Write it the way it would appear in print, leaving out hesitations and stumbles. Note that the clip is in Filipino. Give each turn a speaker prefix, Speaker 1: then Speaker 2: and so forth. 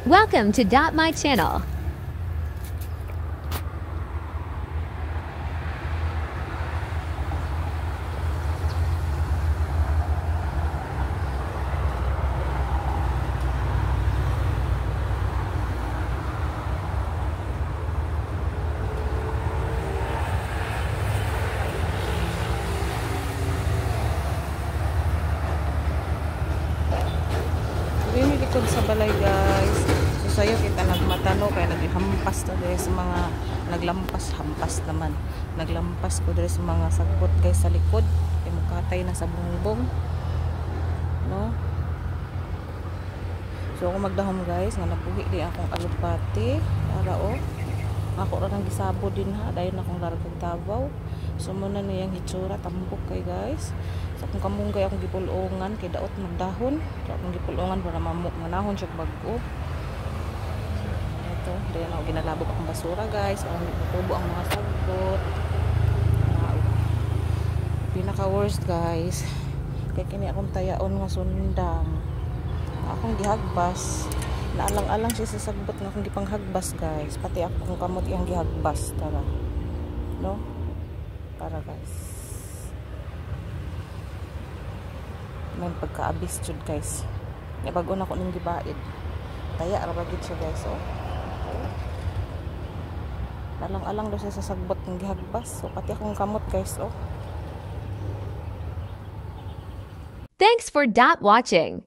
Speaker 1: Welcome to My Channel.
Speaker 2: Likod sa balay guys, so sayo kita nagmatano kaya naghampas na dahil sa mga hampas naman naglampas ko dahil sa mga sagbot guys sa likod kaya mukatay na sa bungbong, no? So ako magdahom guys nga nabuhi di akong alupati para ako ra nang gisabo din ha dayon akong largag Davao. So muna niyang hitsura tambok kay guys. So kung kamunggay akong gipulungan kay daot magdahon, so akong gipulungan para manahon siya bago. Ito, dayon ako ginalabog akong basura guys. Ang tubo ang mga sagbot. Pinaka worst guys. Kay kini akong tayaon nga sundang. Akong gihagbas. Naalang-alang siya sa sagbot nga akong gipanghagbas guys. Pati akong kamot iyang gihagbas tara. No? Para guys. May pagkaabis jud guys. Nga bago na ko ning gibaid. Taya ra bagid siya guys, oh. Naalang-alang daw siya sa sagbot ng gihagbas. So pati akong kamot guys, oh.
Speaker 1: Thanks for watching.